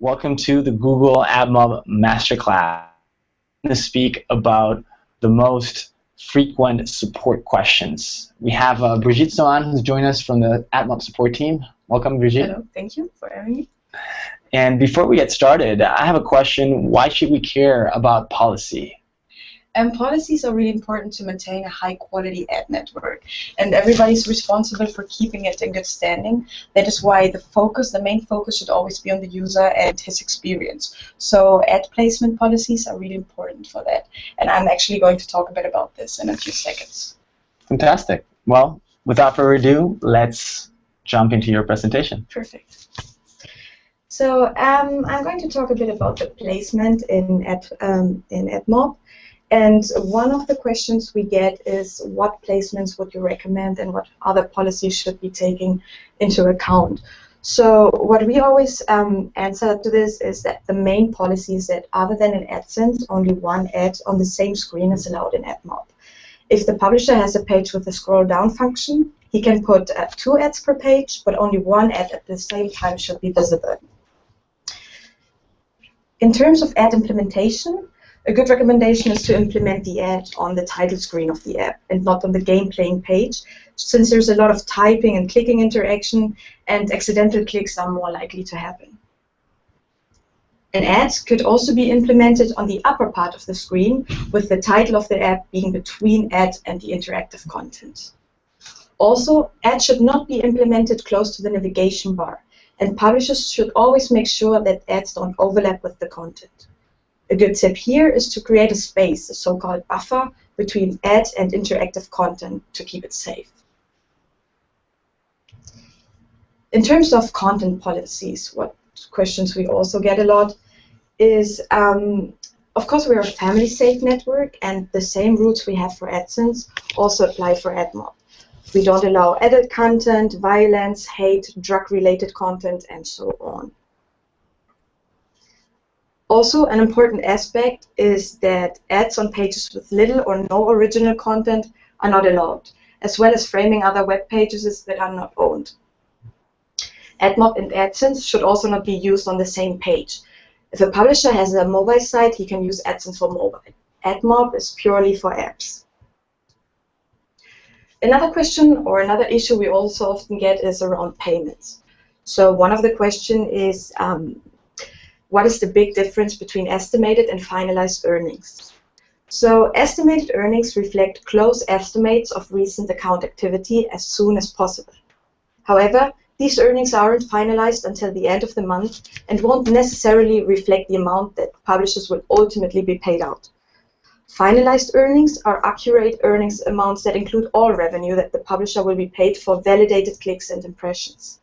Welcome to the Google AdMob Masterclass. I'm going to speak about the most frequent support questions. We have Brigitte Sohan, who's joined us from the AdMob support team. Welcome, Brigitte. Hello, thank you for having me. And before we get started, I have a question. Why should we care about policy? Policies are really important to maintain a high-quality ad network, and everybody's responsible for keeping it in good standing. That is why the main focus should always be on the user and his experience. So ad placement policies are really important for that, and I'm actually going to talk a bit about this in a few seconds. Fantastic. Well, without further ado, let's jump into your presentation. Perfect. So I'm going to talk a bit about the placement in AdMob. And one of the questions we get is, what placements would you recommend and what other policies should be taken into account? So what we always answer to this is that the main policy is that other than in AdSense, only one ad on the same screen is allowed in AdMob. If the publisher has a page with a scroll down function, he can put 2 ads per page, but only one ad at the same time should be visible. In terms of ad implementation, a good recommendation is to implement the ad on the title screen of the app and not on the game playing page, since there's a lot of typing and clicking interaction and accidental clicks are more likely to happen. An ad could also be implemented on the upper part of the screen, with the title of the app being between ad and the interactive content. Also, ads should not be implemented close to the navigation bar, and publishers should always make sure that ads don't overlap with the content. A good tip here is to create a space, a so-called buffer, between ad and interactive content to keep it safe. In terms of content policies, what questions we also get a lot is, of course, we're a family-safe network, and the same rules we have for AdSense also apply for AdMob. We don't allow adult content, violence, hate, drug-related content, and so on. Also, an important aspect is that ads on pages with little or no original content are not allowed, as well as framing other web pages that are not owned. AdMob and AdSense should also not be used on the same page. If a publisher has a mobile site, he can use AdSense for mobile. AdMob is purely for apps. Another question or another issue we also often get is around payments. So one of the questions is, what is the big difference between estimated and finalized earnings? So estimated earnings reflect close estimates of recent account activity as soon as possible. However, these earnings aren't finalized until the end of the month and won't necessarily reflect the amount that publishers will ultimately be paid out. Finalized earnings are accurate earnings amounts that include all revenue that the publisher will be paid for validated clicks and impressions.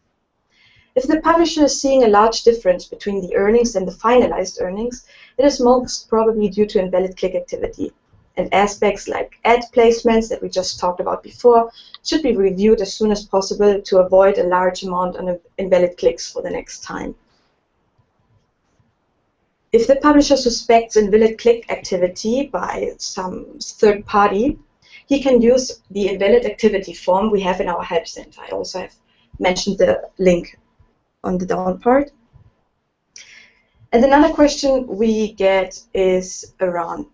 If the publisher is seeing a large difference between the earnings and the finalized earnings, it is most probably due to invalid click activity. And aspects like ad placements that we just talked about before should be reviewed as soon as possible to avoid a large amount of invalid clicks for the next time. If the publisher suspects invalid click activity by some third party, he can use the invalid activity form we have in our help center. I also have mentioned the link on the down part. And another question we get is around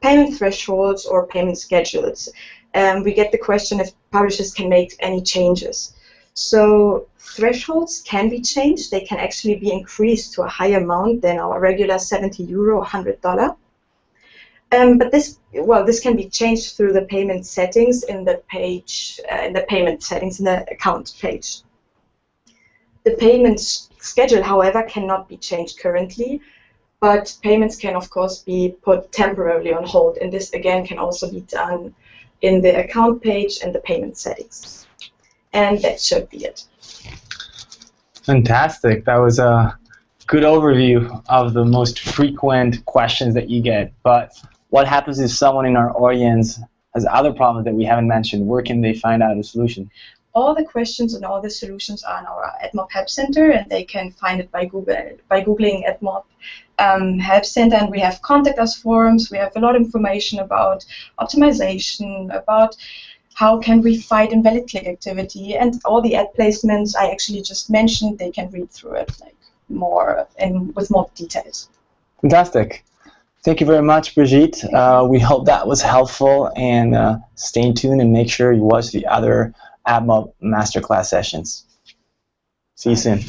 payment thresholds or payment schedules. We get the question if publishers can make any changes. So thresholds can be changed. They can actually be increased to a higher amount than our regular €70 or $100. But this can be changed through the payment settings in the page, in the account page. The payment schedule, however, cannot be changed currently, but payments can, of course, be put temporarily on hold, and this, again, can also be done in the account page and the payment settings. And that should be it. Fantastic. That was a good overview of the most frequent questions that you get. But what happens if someone in our audience has other problems that we haven't mentioned? Where can they find out a solution? All the questions and all the solutions are in our AdMob Help Center, and they can find it by Googling AdMob Help Center. And we have contact us forums. We have a lot of information about optimization, about how can we fight invalid click activity, and all the ad placements I actually just mentioned. They can read through it. Like, more and with more details. Fantastic. Thank you very much, Brigitte. We hope that was helpful, and stay tuned and make sure you watch the other AdMob Masterclass sessions. See you soon.